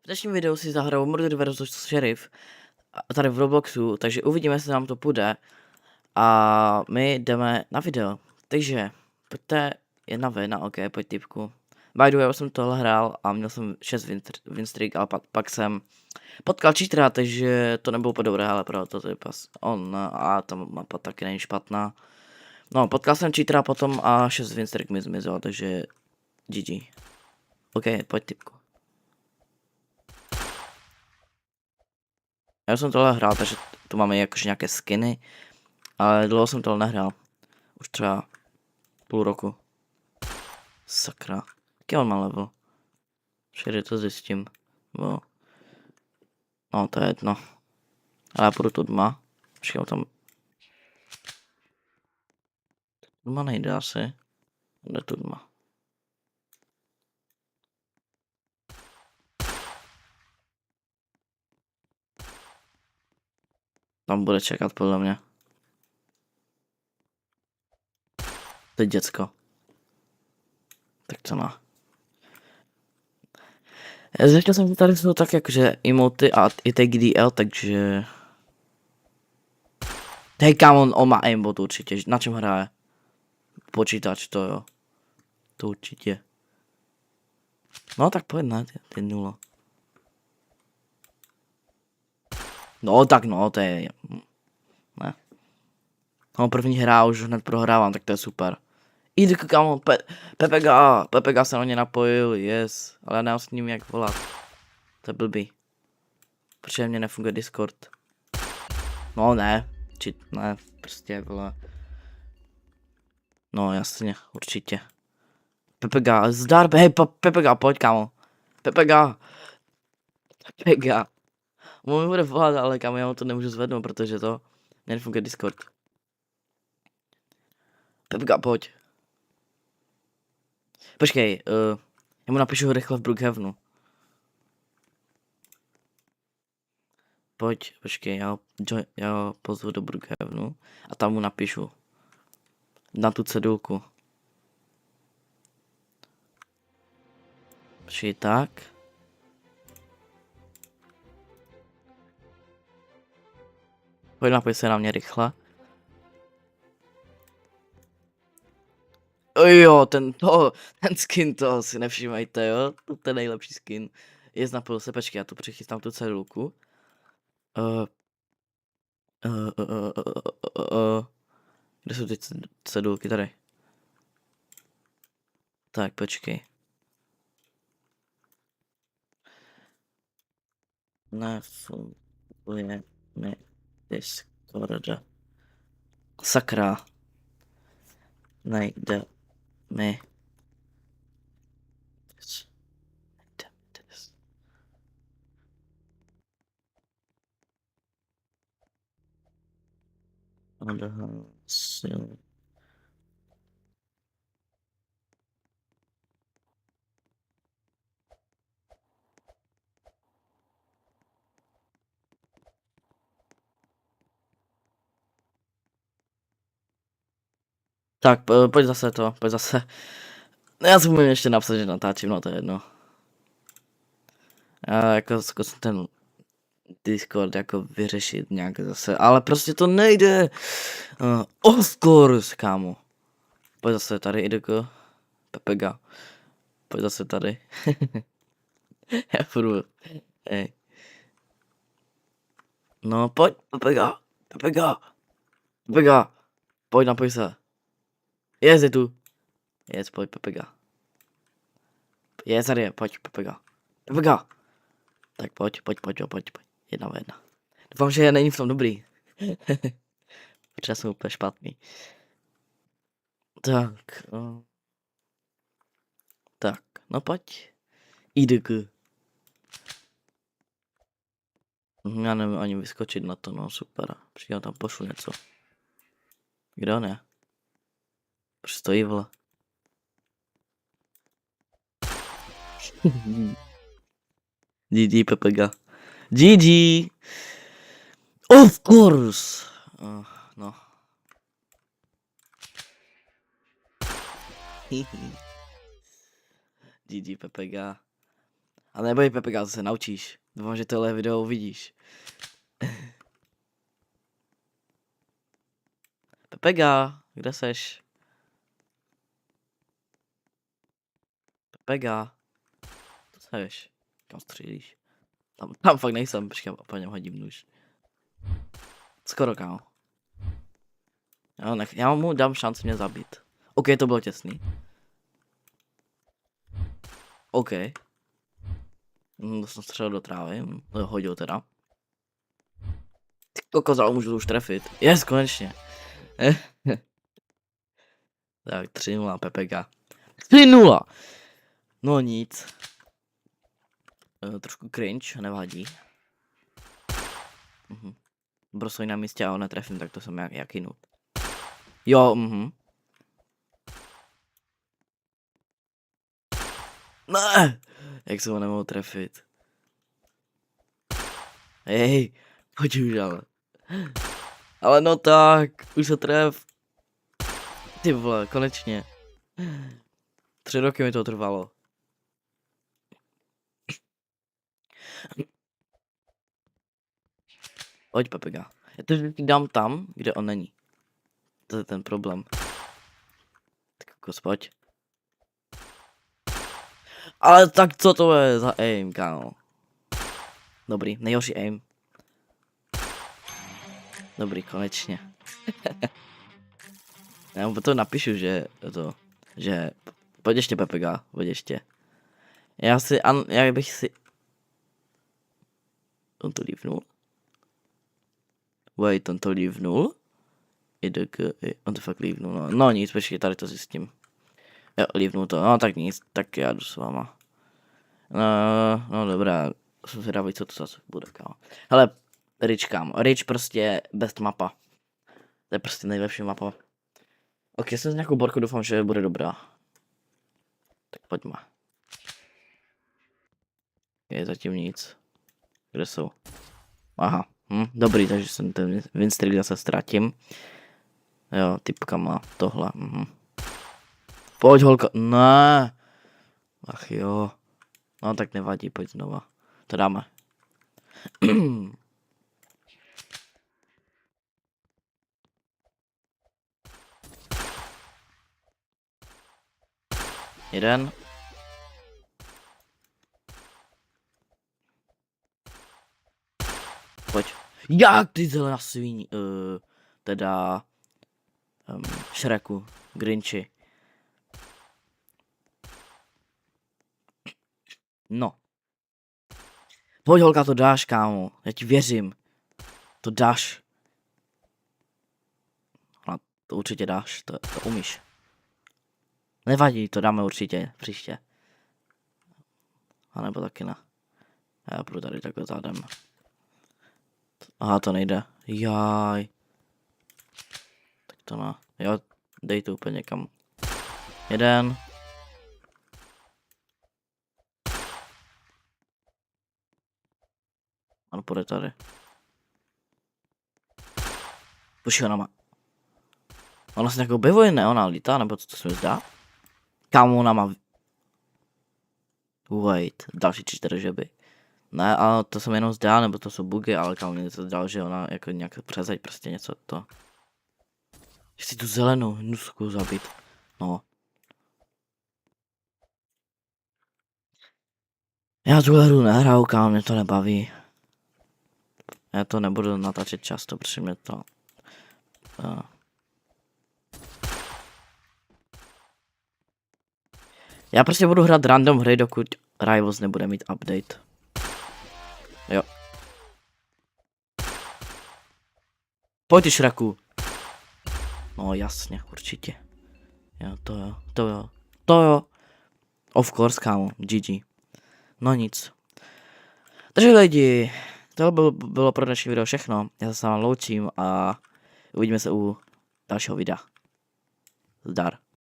V dnešním videu si zahraju Murder vs. Sheriff tady v Robloxu, takže uvidíme, jestli nám to půjde. A my jdeme na video. Takže, pojďte, jedna, ok, pojď typku. By the way, já jsem tohle hrál a měl jsem 6 win streak, ale pak jsem potkal cheatera, takže to nebylo úplně dobré, ale proto to je pas on a ta mapa taky není špatná. No, potkal jsem cheatera potom a 6 win streak mi zmizel, takže GG. Ok, pojď typku. Já jsem tohle hrál, takže tu máme jakože nějaké skiny, ale dlouho jsem tohle nehrál. Už třeba půl roku. Sakra. Jaký on má level? Všude to zjistím. No, to je jedno. Ale já půjdu tu dma. Počkej, tam... Dma nejde asi. Jde tu dma. Tam bude čekat podle mě. To je děcko. Tak co má? Začal jsem tady jsou tak jakože emoty a i TGDL, takže... Hej, kámo, on má aimbot určitě. Na čem hraje? Počítač, to jo. To určitě. No tak pojď, ne, ty 0. No tak no, to je... Ne. No první hra už hned prohrávám, tak to je super. Jde kámo, Pepega se na ně napojil, yes. Ale já nemám s ním jak volat. To je blbý. Protože mě nefunguje Discord. No ne, ne, prostě vole. No jasně, určitě. Pepega, zdar, hej, Pepega, pojď kámo. Pepega. On mi bude volat, ale kámo, já mu to nemůžu zvednout, protože to nefunguje Discord. Pepega, pojď. Počkej, já mu napíšu rychle v Brookhavenu. Pojď, počkej, já ho pozvu do Brookhavenu a tam mu napíšu. Na tu cedulku. Počkej, tak. Pojď, napoj se na mě rychle. Jo, ten skin toho si nevšímejte, jo? To je nejlepší skin. Napil se, počkej, já tu přichystám tu cedulku. Kde jsou ty cedulky? Tady. Tak, počkej. Nefunguje mi Discord. Sakra. Nejde mi. Odhlasil. Tak, pojď zase to, pojď zase. Já si můžu ještě napsat, že natáčím, no to je jedno. Já jako zkusím ten Discord jako vyřešit nějak zase, ale prostě to nejde. Of course, kámo. Pojď zase tady, ideko. Pepega. Pojď zase tady. Já budu. Hej. No pojď, Pepega. Pojď, napoj se. Je tu. Pojď, Pepega. Tady, pojď, Pepega. Tak pojď. Jedna. Doufám, že není v tom dobrý. Protože jsem úplně špatný. Tak. Tak, no pojď. IDK. Já nevím ani vyskočit na to, no super. Přijde tam pošlu něco. Kde on je? Proč stojí, vole? GG, Pepega. GG! Of course! No. GG, Pepega. Ale neboj, Pepega, se naučíš. Doufám, že tohle video uvidíš. Pepega, kde seš? Pepega. Co seš? Kam střílíš? Tam fakt nejsem, počkej, po něm hodím nůž. Skoro, kámo. Já mu dám šanci mě zabít. OK, to bylo těsný. OK. To jsem střelil do trávy, hodil teda. Ty kokos, ale můžu to už trefit. Yes, konečně. Tak, 3-0, Pepega. 3-0! No nic. Trošku cringe, nevadí. Brosoj na místě a ho netrefím, tak to jsem jaký nut. Jo, Ne! Jak se ho nemohl trefit? Hej, pojď už ale. Ale no tak, už se tref. Ty vole, konečně. 3 roky mi to trvalo. Pojď, Pepega. Já to vždycky dám tam, kde on není. To je ten problém. Tak kokos, pojď. Ale tak co to je za aim, kámo? Dobrý, nejhorší aim. Dobrý, konečně. Já mu to napíšu, že pojď ještě, Pepega, pojď ještě. Já bych si... On to líbnul? Wait, on to líbnul? On to fakt líbnul, no nic, počkej, tady to zjistím. Jo, líbnul to, no tak nic, tak já jdu s váma. No dobrá, jsem zvědavý, co to zase bude, kámo. Hele, Rich, kámo, Rich prostě best mapa. To je prostě nejlepší mapa. Ok, jsem z nějakou borku, doufám, že bude dobrá. Tak pojďme. Je zatím nic. Kde jsou? Aha, dobrý, takže jsem ten winstreak zase ztratím. Jo, typka má tohle. Pojď, holka, ne. Ach jo. No tak nevadí, pojď znova. To dáme. Jeden. Pojď. Jak ty zelená svíň, teda Shreku, Grinchi. No. Pojď, holka, to dáš, kámo. Já ti věřím. To dáš. No, to určitě dáš, to umíš. Nevadí, to dáme určitě příště. A nebo taky ne. Já budu tady takhle zádem. Aha, to nejde. Jaj. Tak to ne. Jo, dej to úplně někam. Jeden. On půjde tady. Počkej, ona má. Ona se nějak objevuje, ne? Ona lítá, nebo co to se mi zdá? Kámo, ona má... Wait, další 4 žeby. Ne, ale to se mi jenom zdá, nebo to jsou bugy, ale kámo, mě to zdá, že ona jako nějak přezeď prostě něco to. Chci tu zelenou hnusku zabít. No. Já tu hru nehraju, kámo, mě to nebaví. Já to nebudu natáčet často, protože mě to... Já prostě budu hrát random hry, dokud Rivals nebude mít update. Jo. Pojď, Shreku. No jasně, určitě. Jo, to jo. Of course, kámo, GG. No nic. Takže lidi, tohle bylo pro dnešní video všechno. Já se vám loučím a uvidíme se u dalšího videa. Zdar.